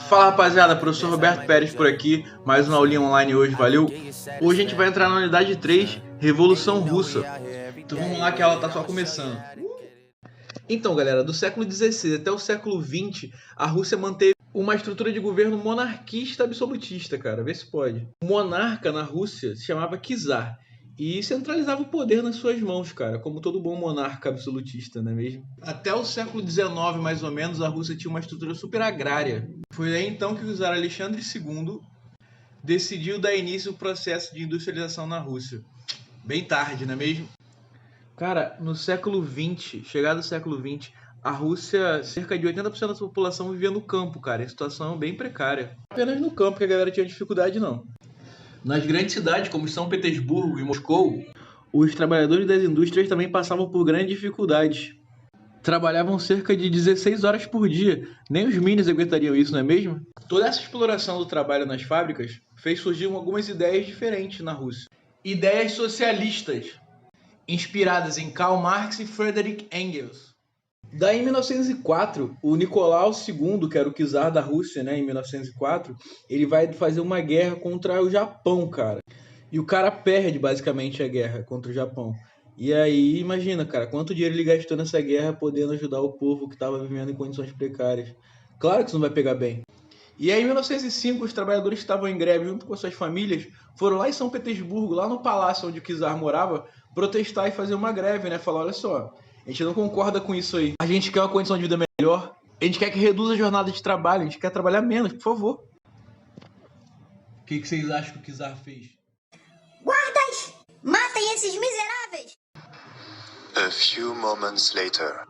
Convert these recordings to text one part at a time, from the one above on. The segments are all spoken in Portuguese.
Fala rapaziada, professor Roberto Pérez por aqui, mais uma aulinha online hoje, valeu? Hoje a gente vai entrar na unidade 3, Revolução Russa. Então vamos lá que a aula tá só começando. Então galera, do século XVI até o século XX, a Rússia manteve uma estrutura de governo monarquista absolutista, cara, vê se pode. O monarca na Rússia se chamava czar e centralizava o poder nas suas mãos, cara, como todo bom monarca absolutista, não é mesmo? Até o século XIX, mais ou menos, a Rússia tinha uma estrutura super agrária. Foi aí então que o czar Alexandre II decidiu dar início ao processo de industrialização na Rússia. Bem tarde, não é mesmo? Cara, no século XX, chegado ao século XX, a Rússia, cerca de 80% da sua população vivia no campo, cara, em situação bem precária. Apenas no campo que a galera tinha dificuldade, não. Nas grandes cidades, como São Petersburgo e Moscou, os trabalhadores das indústrias também passavam por grandes dificuldades. Trabalhavam cerca de 16 horas por dia. Nem os Minis aguentariam isso, não é mesmo? Toda essa exploração do trabalho nas fábricas fez surgir algumas ideias diferentes na Rússia. Ideias socialistas, inspiradas em Karl Marx e Friedrich Engels. Daí, em 1904, o Nicolau II, que era o czar da Rússia, né, em 1904, ele vai fazer uma guerra contra o Japão, cara. E o cara perde, basicamente, a guerra contra o Japão. E aí, imagina, cara, quanto dinheiro ele gastou nessa guerra podendo ajudar o povo que estava vivendo em condições precárias. Claro que isso não vai pegar bem. E aí, em 1905, os trabalhadores que estavam em greve junto com suas famílias foram lá em São Petersburgo, lá no palácio onde o czar morava, protestar e fazer uma greve, né? Falar, olha só, a gente não concorda com isso aí. A gente quer uma condição de vida melhor. A gente quer que reduza a jornada de trabalho. A gente quer trabalhar menos, por favor. O que vocês acham que o czar fez? Guardas! Matem esses miseráveis! A few moments later.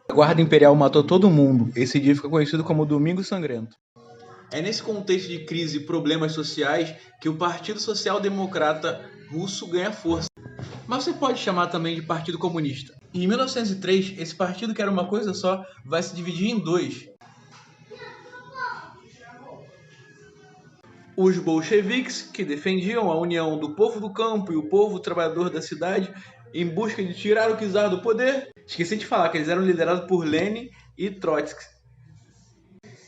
A Guarda Imperial matou todo mundo. Esse dia fica conhecido como Domingo Sangrento. É nesse contexto de crise e problemas sociais que o Partido Social Democrata Russo ganha força. Mas você pode chamar também de Partido Comunista. E em 1903, esse partido, que era uma coisa só, vai se dividir em dois. Os bolcheviques, que defendiam a união do povo do campo e o povo trabalhador da cidade em busca de tirar o czar do poder. Esqueci de falar que eles eram liderados por Lenin e Trotsky.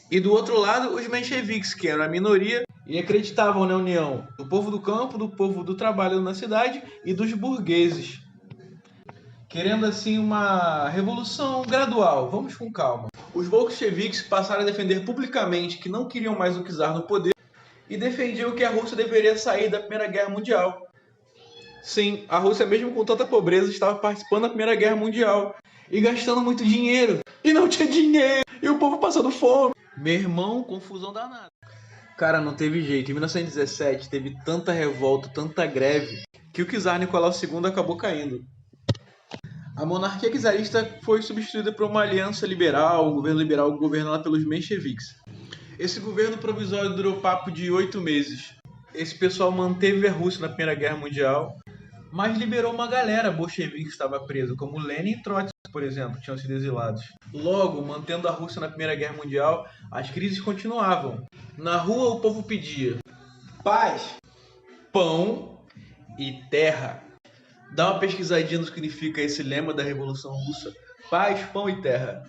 E do outro lado, os mencheviques, que eram a minoria e acreditavam na união do povo do campo, do povo do trabalho na cidade e dos burgueses. Querendo assim uma revolução gradual, vamos com calma. Os bolcheviques passaram a defender publicamente que não queriam mais o czar no poder e defendiam que a Rússia deveria sair da Primeira Guerra Mundial. Sim, a Rússia, mesmo com tanta pobreza, estava participando da Primeira Guerra Mundial e gastando muito dinheiro. E não tinha dinheiro, e o povo passando fome. Meu irmão, confusão danada. Cara, não teve jeito. Em 1917 teve tanta revolta, tanta greve, que o czar Nicolau II acabou caindo. A monarquia czarista foi substituída por uma aliança liberal, um governo liberal governado pelos mencheviques. Esse governo provisório durou papo de 8 meses. Esse pessoal manteve a Rússia na Primeira Guerra Mundial, mas liberou uma galera bolchevique que estava presa, como Lenin e Trotsky, por exemplo, tinham sido exilados. Logo, mantendo a Rússia na Primeira Guerra Mundial, as crises continuavam. Na rua o povo pedia paz, pão e terra. Dá uma pesquisadinha no que significa esse lema da Revolução Russa: paz, pão e terra.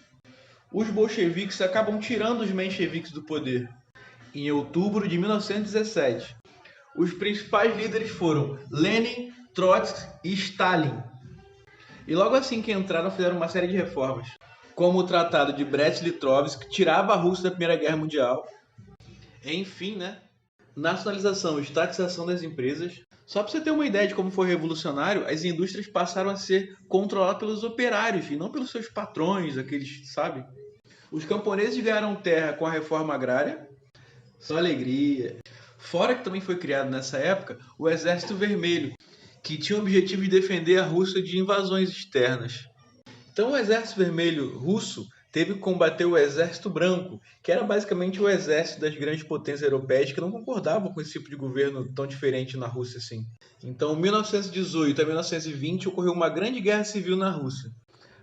Os bolcheviques acabam tirando os mencheviques do poder. Em outubro de 1917, os principais líderes foram Lenin, Trotsky e Stalin. E logo assim que entraram, fizeram uma série de reformas, como o Tratado de Brest-Litovsk, que tirava a Rússia da Primeira Guerra Mundial. Enfim, né? Nacionalização e estatização das empresas. Só para você ter uma ideia de como foi revolucionário, as indústrias passaram a ser controladas pelos operários e não pelos seus patrões, aqueles, sabe? Os camponeses ganharam terra com a reforma agrária. Só alegria. Fora que também foi criado nessa época o Exército Vermelho, que tinha o objetivo de defender a Rússia de invasões externas. Então o Exército Vermelho russo teve que combater o Exército Branco, que era basicamente o exército das grandes potências europeias que não concordavam com esse tipo de governo tão diferente na Rússia assim. Então, em 1918 a 1920 ocorreu uma grande guerra civil na Rússia.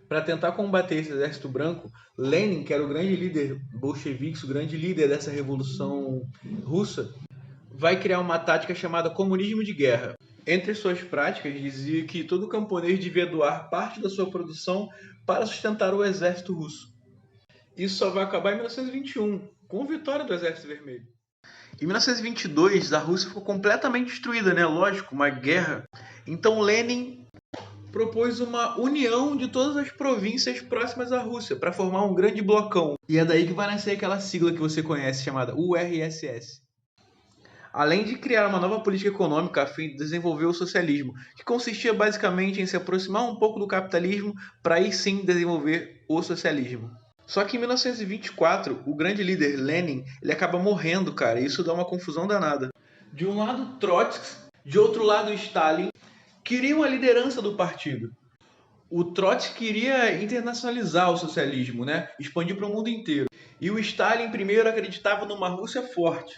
Para tentar combater esse Exército Branco, Lenin, que era o grande líder bolchevique, o grande líder dessa revolução russa, vai criar uma tática chamada comunismo de guerra. Entre suas práticas, dizia que todo camponês devia doar parte da sua produção para sustentar o exército russo. Isso só vai acabar em 1921, com vitória do Exército Vermelho. Em 1922, a Rússia ficou completamente destruída, né? Lógico, uma guerra. Então Lenin propôs uma união de todas as províncias próximas à Rússia para formar um grande blocão. E é daí que vai nascer aquela sigla que você conhece chamada URSS. Além de criar uma nova política econômica a fim de desenvolver o socialismo, que consistia basicamente em se aproximar um pouco do capitalismo para aí sim desenvolver o socialismo. Só que em 1924, o grande líder Lenin, ele acaba morrendo, cara, e isso dá uma confusão danada. De um lado Trotsky, de outro lado Stalin, queriam a liderança do partido. O Trotsky queria internacionalizar o socialismo, né? Expandir para o mundo inteiro. E o Stalin primeiro acreditava numa Rússia forte,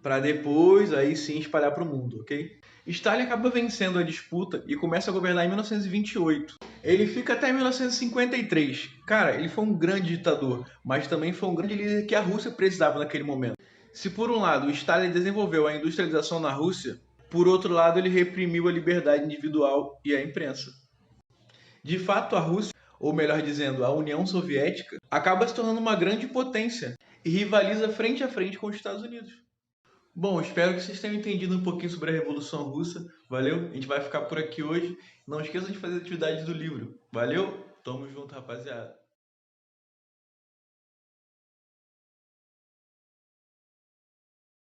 para depois aí sim espalhar para o mundo, ok? Stalin acaba vencendo a disputa e começa a governar em 1928. Ele fica até 1953. Cara, ele foi um grande ditador, mas também foi um grande líder que a Rússia precisava naquele momento. Se por um lado Stalin desenvolveu a industrialização na Rússia, por outro lado ele reprimiu a liberdade individual e a imprensa. De fato, a Rússia, ou melhor dizendo, a União Soviética, acaba se tornando uma grande potência e rivaliza frente a frente com os Estados Unidos. Bom, espero que vocês tenham entendido um pouquinho sobre a Revolução Russa. Valeu? A gente vai ficar por aqui hoje. Não esqueçam de fazer atividades do livro. Valeu? Tamo junto, rapaziada.